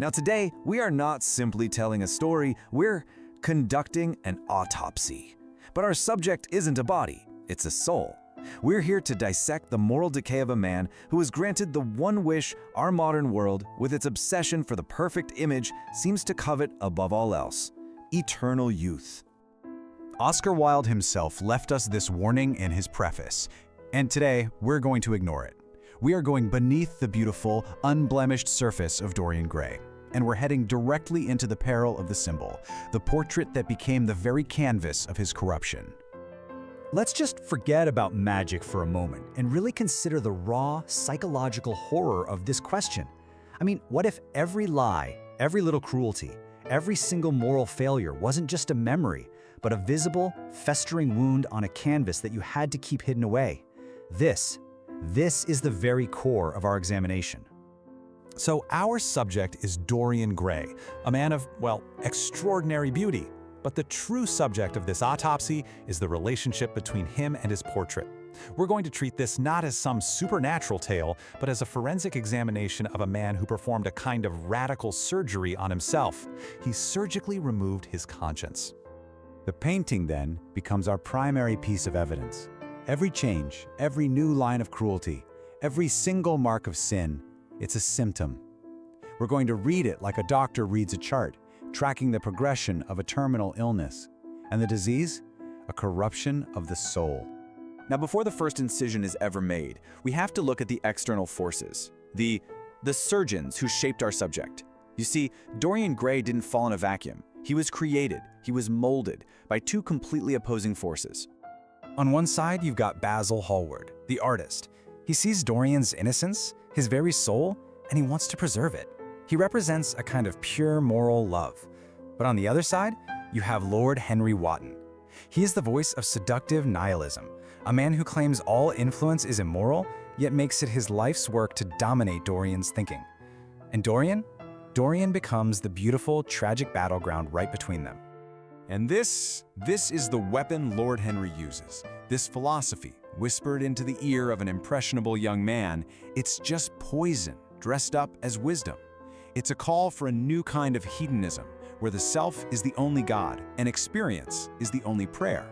Now today, we are not simply telling a story, we're conducting an autopsy. But our subject isn't a body, it's a soul. We're here to dissect the moral decay of a man who was granted the one wish our modern world, with its obsession for the perfect image, seems to covet above all else: eternal youth. Oscar Wilde himself left us this warning in his preface, and today we're going to ignore it. We are going beneath the beautiful, unblemished surface of Dorian Gray, and we're heading directly into the peril of the symbol, the portrait that became the very canvas of his corruption. Let's just forget about magic for a moment and really consider the raw, psychological horror of this question. I mean, what if every lie, every little cruelty, every single moral failure wasn't just a memory, but a visible, festering wound on a canvas that you had to keep hidden away? This is the very core of our examination. So our subject is Dorian Gray, a man of, well, extraordinary beauty. But the true subject of this autopsy is the relationship between him and his portrait. We're going to treat this not as some supernatural tale, but as a forensic examination of a man who performed a kind of radical surgery on himself. He surgically removed his conscience. The painting, then, becomes our primary piece of evidence. Every change, every new line of cruelty, every single mark of sin, it's a symptom. We're going to read it like a doctor reads a chart, tracking the progression of a terminal illness. And the disease? A corruption of the soul. Now, before the first incision is ever made, we have to look at the external forces, the surgeons who shaped our subject. You see, Dorian Gray didn't fall in a vacuum. He was created, he was molded by two completely opposing forces. On one side, you've got Basil Hallward, the artist. He sees Dorian's innocence, his very soul, and he wants to preserve it. He represents a kind of pure moral love. But on the other side, you have Lord Henry Wotton. He is the voice of seductive nihilism, a man who claims all influence is immoral, yet makes it his life's work to dominate Dorian's thinking. And Dorian becomes the beautiful, tragic battleground right between them. And this is the weapon Lord Henry uses. This philosophy, whispered into the ear of an impressionable young man, it's just poison dressed up as wisdom. It's a call for a new kind of hedonism, where the self is the only God and experience is the only prayer.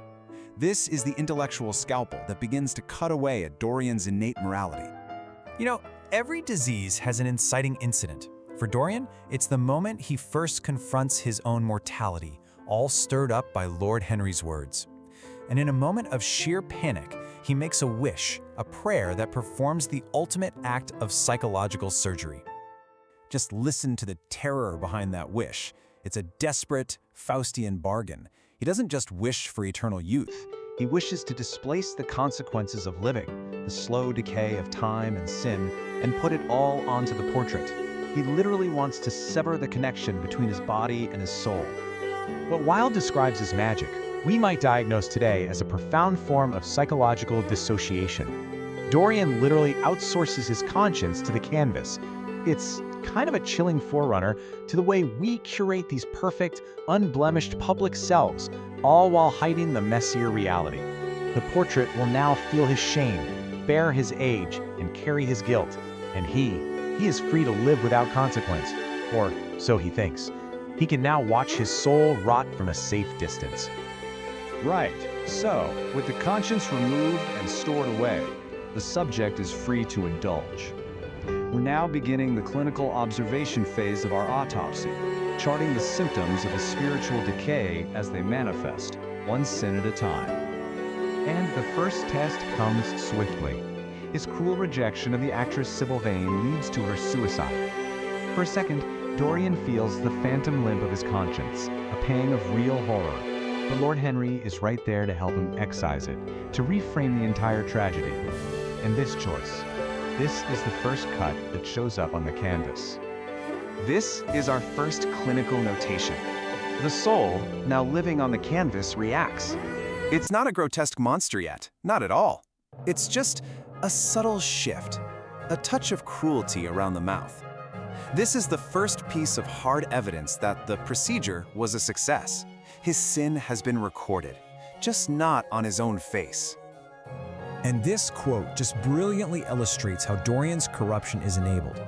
This is the intellectual scalpel that begins to cut away at Dorian's innate morality. You know, every disease has an inciting incident. For Dorian, it's the moment he first confronts his own mortality, all stirred up by Lord Henry's words. And in a moment of sheer panic, he makes a wish, a prayer that performs the ultimate act of psychological surgery. Just listen to the terror behind that wish. It's a desperate, Faustian bargain. He doesn't just wish for eternal youth. He wishes to displace the consequences of living, the slow decay of time and sin, and put it all onto the portrait. He literally wants to sever the connection between his body and his soul. What Wilde describes as magic, we might diagnose today as a profound form of psychological dissociation. Dorian literally outsources his conscience to the canvas. It's kind of a chilling forerunner to the way we curate these perfect, unblemished public selves, all while hiding the messier reality. The portrait will now feel his shame, bear his age, and carry his guilt, and he is free to live without consequence, or so he thinks. He can now watch his soul rot from a safe distance. Right, so, with the conscience removed and stored away, the subject is free to indulge. We're now beginning the clinical observation phase of our autopsy, charting the symptoms of a spiritual decay as they manifest, one sin at a time. And the first test comes swiftly. His cruel rejection of the actress Sybil Vane leads to her suicide. For a second, Dorian feels the phantom limp of his conscience, a pang of real horror. But Lord Henry is right there to help him excise it, to reframe the entire tragedy. And this choice, this is the first cut that shows up on the canvas. This is our first clinical notation. The soul, now living on the canvas, reacts. It's not a grotesque monster yet, not at all. It's just a subtle shift, a touch of cruelty around the mouth. This is the first piece of hard evidence that the procedure was a success. His sin has been recorded, just not on his own face. And this quote just brilliantly illustrates how Dorian's corruption is enabled.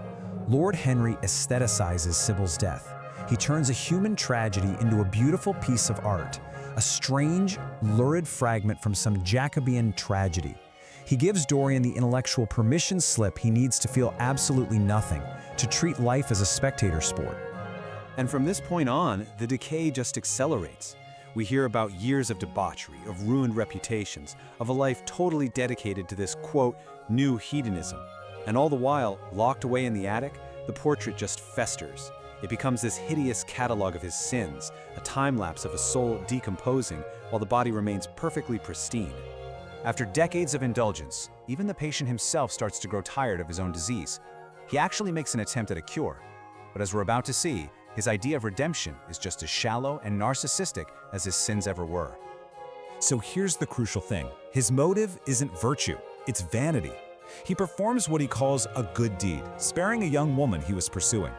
Lord Henry aestheticizes Sybil's death. He turns a human tragedy into a beautiful piece of art, a strange, lurid fragment from some Jacobean tragedy. He gives Dorian the intellectual permission slip he needs to feel absolutely nothing, to treat life as a spectator sport. And from this point on, the decay just accelerates. We hear about years of debauchery, of ruined reputations, of a life totally dedicated to this, quote, new hedonism. And all the while, locked away in the attic, the portrait just festers. It becomes this hideous catalog of his sins, a time-lapse of a soul decomposing while the body remains perfectly pristine. After decades of indulgence, even the patient himself starts to grow tired of his own disease. He actually makes an attempt at a cure. But as we're about to see, his idea of redemption is just as shallow and narcissistic as his sins ever were. So here's the crucial thing. His motive isn't virtue, it's vanity. He performs what he calls a good deed, sparing a young woman he was pursuing.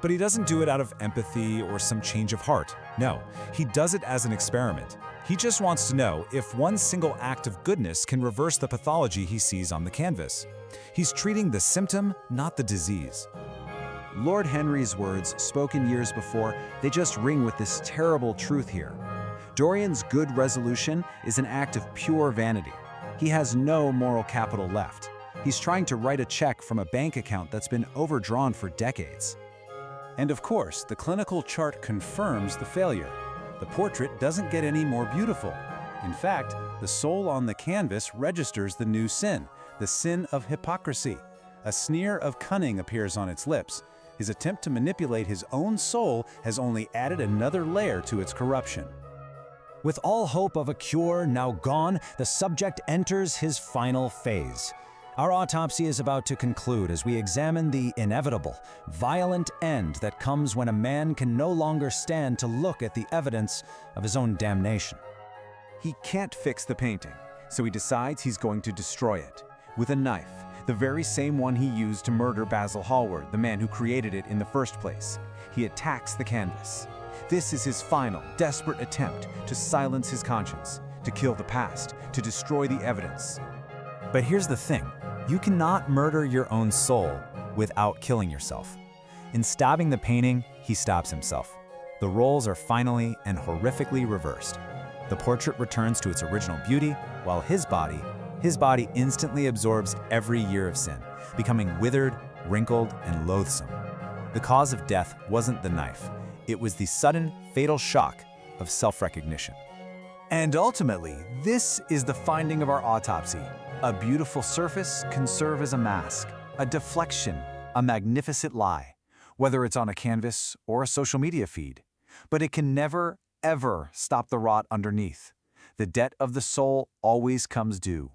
But he doesn't do it out of empathy or some change of heart. No, he does it as an experiment. He just wants to know if one single act of goodness can reverse the pathology he sees on the canvas. He's treating the symptom, not the disease. Lord Henry's words, spoken years before, they just ring with this terrible truth here. Dorian's good resolution is an act of pure vanity. He has no moral capital left. He's trying to write a check from a bank account that's been overdrawn for decades. And of course, the clinical chart confirms the failure. The portrait doesn't get any more beautiful. In fact, the soul on the canvas registers the new sin, the sin of hypocrisy. A sneer of cunning appears on its lips. His attempt to manipulate his own soul has only added another layer to its corruption. With all hope of a cure now gone, the subject enters his final phase. Our autopsy is about to conclude as we examine the inevitable, violent end that comes when a man can no longer stand to look at the evidence of his own damnation. He can't fix the painting, so he decides he's going to destroy it with a knife, the very same one he used to murder Basil Hallward, the man who created it in the first place. He attacks the canvas. This is his final, desperate attempt to silence his conscience, to kill the past, to destroy the evidence. But here's the thing. You cannot murder your own soul without killing yourself. In stabbing the painting, he stabs himself. The roles are finally and horrifically reversed. The portrait returns to its original beauty, while his body instantly absorbs every year of sin, becoming withered, wrinkled, and loathsome. The cause of death wasn't the knife. It was the sudden, fatal shock of self-recognition. And ultimately, this is the finding of our autopsy. A beautiful surface can serve as a mask, a deflection, a magnificent lie, whether it's on a canvas or a social media feed. But it can never, ever stop the rot underneath. The debt of the soul always comes due.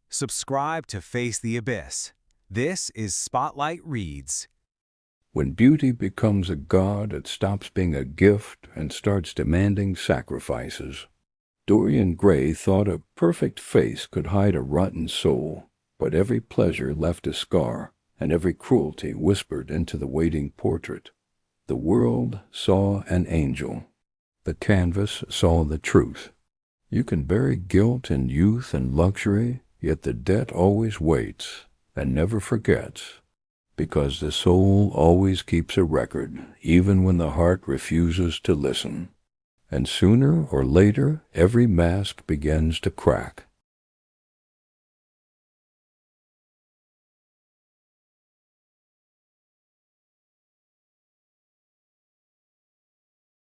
Subscribe to Face the Abyss. This is Spotlight Reads. When beauty becomes a god, it stops being a gift and starts demanding sacrifices. Dorian Gray thought a perfect face could hide a rotten soul, but every pleasure left a scar, and every cruelty whispered into the waiting portrait. The world saw an angel. The canvas saw the truth. You can bury guilt in youth and luxury, yet the debt always waits and never forgets, because the soul always keeps a record, even when the heart refuses to listen. And sooner or later, every mask begins to crack,